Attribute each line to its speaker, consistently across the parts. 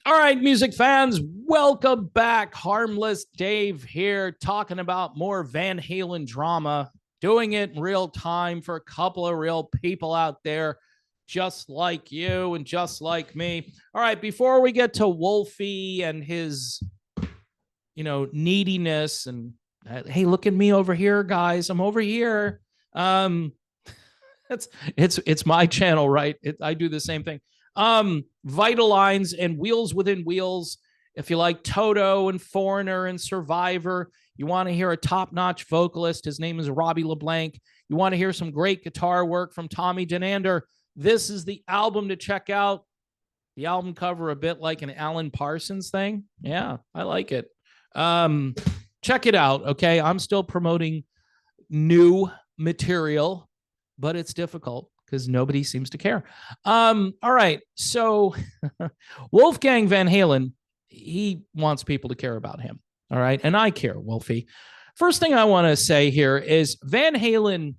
Speaker 1: All right, music fans, welcome back. Harmless Dave here, talking about more Van Halen drama, doing it in real time for a couple of real people out there, just like you and just like me. All right, before we get to Wolfie and his, neediness and hey, look at me over here, guys. I'm over here. Um, it's my channel, right? I do the same thing. Vital Lines and Wheels Within Wheels. If you like Toto and Foreigner and Survivor, you want to hear a top-notch vocalist. His name is Robbie LeBlanc. You want to hear some great guitar work from Tommy Denander. This is the album to check out. The album cover a bit like an Alan Parsons thing. Yeah, I like it. Check it out. Okay, I'm still promoting new material, but it's difficult because nobody seems to care. All right. So Wolfgang Van Halen, he wants people to care about him. All right. And I care, Wolfie. First thing I want to say here is Van Halen,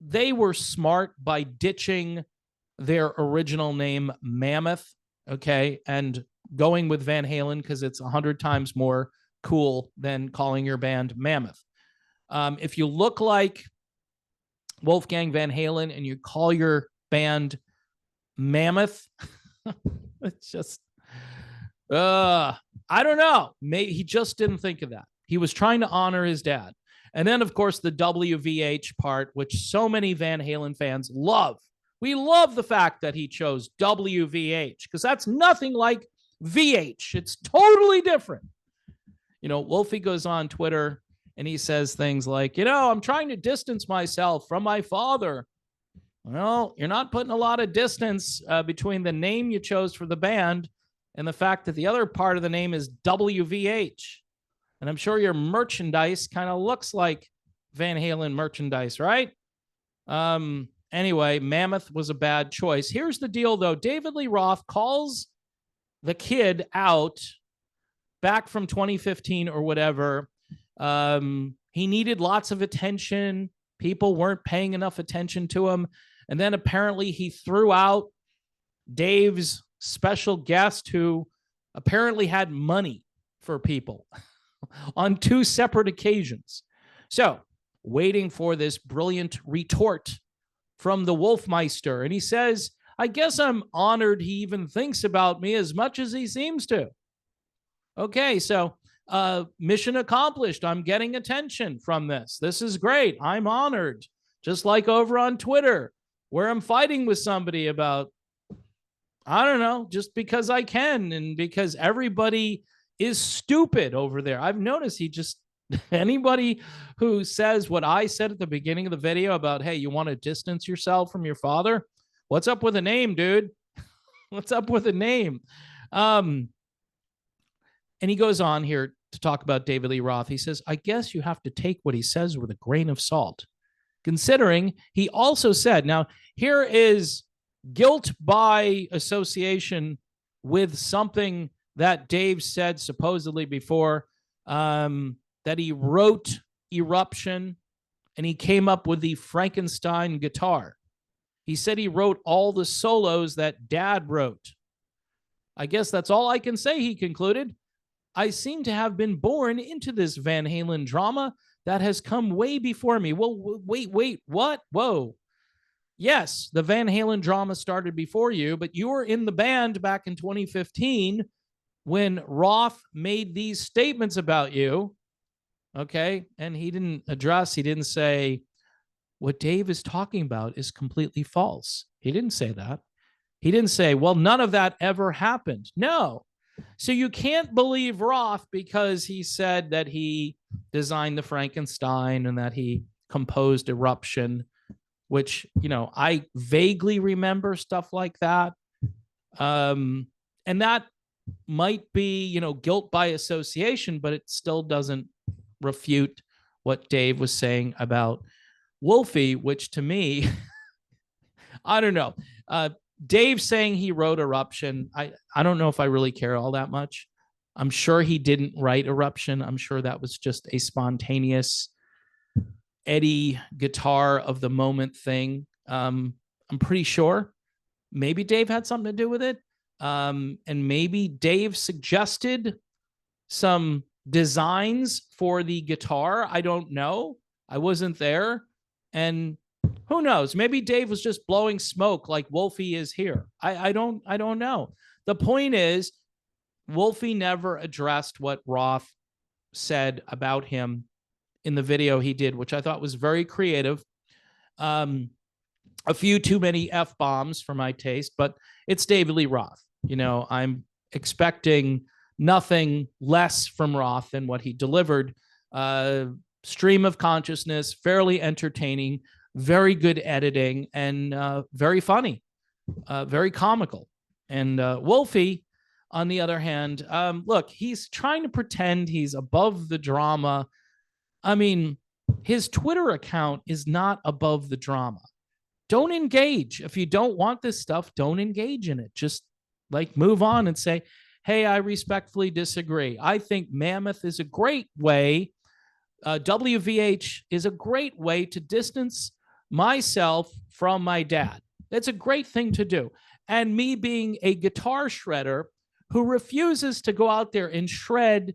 Speaker 1: they were smart by ditching their original name, Mammoth. Okay. And going with Van Halen because it's 100 times more cool than calling your band Mammoth. If you look like Wolfgang Van Halen and you call your band Mammoth, it's just, I don't know. Maybe he just didn't think of that. He was trying to honor his dad. And then, of course, the WVH part, which so many Van Halen fans love. We love the fact that he chose WVH because that's nothing like VH. It's totally different. Wolfie goes on Twitter and he says things like, I'm trying to distance myself from my father. Well, you're not putting a lot of distance between the name you chose for the band and the fact that the other part of the name is WVH. And I'm sure your merchandise kind of looks like Van Halen merchandise, right? Anyway, Mammoth was a bad choice. Here's the deal, though. David Lee Roth calls the kid out back from 2015 or whatever. He needed lots of attention. People weren't paying enough attention to him. And then apparently he threw out Dave's special guest who apparently had money for people on two separate occasions. So, waiting for this brilliant retort from the Wolfmeister. And he says, I guess I'm honored he even thinks about me as much as he seems to. Okay, so mission accomplished. I'm getting attention from this. This is great. I'm honored. Just like over on Twitter, where I'm fighting with somebody about, I don't know, just because I can and because everybody is stupid over there. I've noticed anybody who says what I said at the beginning of the video about, hey, you want to distance yourself from your father? What's up with a name, dude? What's up with a name? And he goes on here to talk about David Lee Roth. He says, I guess you have to take what he says with a grain of salt, considering he also said, now here is guilt by association with something that Dave said supposedly before, that he wrote Eruption and he came up with the Frankenstein guitar. He said he wrote all the solos that Dad wrote. I guess that's all I can say, he concluded. I seem to have been born into this Van Halen drama that has come way before me. Well, wait, what? Whoa. Yes, the Van Halen drama started before you, but you were in the band back in 2015 when Roth made these statements about you. Okay. And he didn't say what Dave is talking about is completely false. He didn't say that. He didn't say, well, none of that ever happened. No. So you can't believe Roth because he said that he designed the Frankenstein and that he composed Eruption, which, I vaguely remember stuff like that. And that might be, guilt by association, but it still doesn't refute what Dave was saying about Wolfie, which to me, I don't know. Dave saying he wrote Eruption, I don't know if I really care all that much. I'm sure he didn't write Eruption. I'm sure that was just a spontaneous Eddie guitar of the moment thing. I'm pretty sure maybe Dave had something to do with it, And maybe Dave suggested some designs for the guitar. I don't know. I wasn't there. And who knows? Maybe Dave was just blowing smoke like Wolfie is here. I don't know. The point is, Wolfie never addressed what Roth said about him in the video he did, which I thought was very creative. A few too many F-bombs for my taste, but it's David Lee Roth. You know, I'm expecting nothing less from Roth than what he delivered. Stream of consciousness, fairly entertaining, very good editing, and very funny, very comical. And Wolfie, on the other hand, look, he's trying to pretend he's above the drama. I mean, his Twitter account is not above the drama. Don't engage. If you don't want this stuff, don't engage in it. Just like move on and say, hey, I respectfully disagree. I think Mammoth is a great way. WVH is a great way to distance myself from my dad. That's a great thing to do. And me being a guitar shredder who refuses to go out there and shred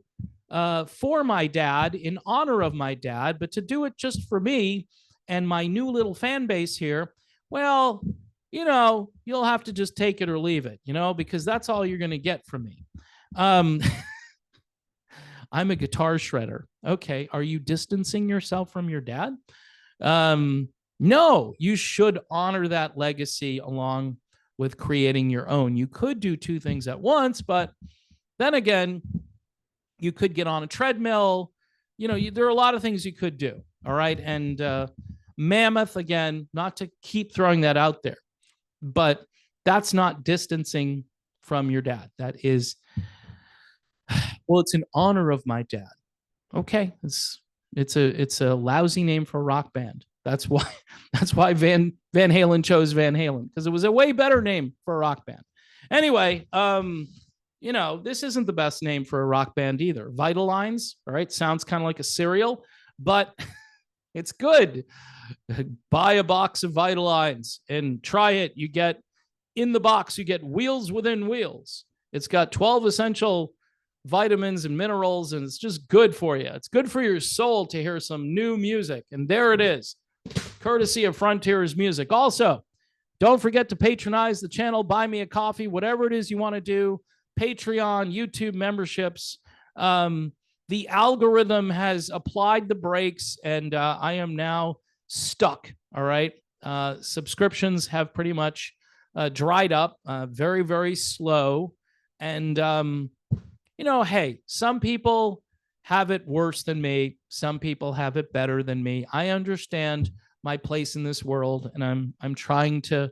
Speaker 1: for my dad in honor of my dad, but to do it just for me and my new little fan base here, well, you know, you'll have to just take it or leave it, you know, because that's all you're going to get from me. I'm a guitar shredder. Okay. Are you distancing yourself from your dad? No, you should honor that legacy along with creating your own. You could do two things at once, but then again, you could get on a treadmill. You know, there are a lot of things you could do. All right. And Mammoth, again, not to keep throwing that out there, but that's not distancing from your dad. That is, well, it's in honor of my dad. Okay. It's a lousy name for a rock band. That's why Van Halen chose Van Halen, because it was a way better name for a rock band. Anyway, you know, this isn't the best name for a rock band either. Vital Lines, all right, sounds kind of like a cereal, but it's good. Buy a box of Vital Lines and try it. You get in the box, you get wheels within wheels. It's got 12 essential vitamins and minerals, and it's just good for you. It's good for your soul to hear some new music. And there it is, courtesy of Frontiers Music. Also, don't forget to patronize the channel, buy me a coffee, whatever it is you want to do, Patreon, YouTube memberships. The algorithm has applied the brakes, and I am now stuck. All right. Subscriptions have pretty much dried up, very, very slow. And, you know, hey, some people have it worse than me. Some people have it better than me. I understand my place in this world, and I'm trying to,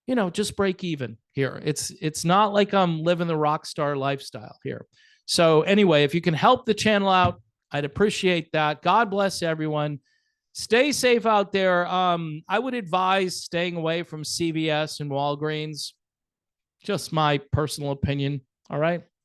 Speaker 1: you know, just break even here. It's not like I'm living the rock star lifestyle here. So anyway, if you can help the channel out, I'd appreciate that. God bless everyone. Stay safe out there. I would advise staying away from CVS and Walgreens. Just my personal opinion. All right.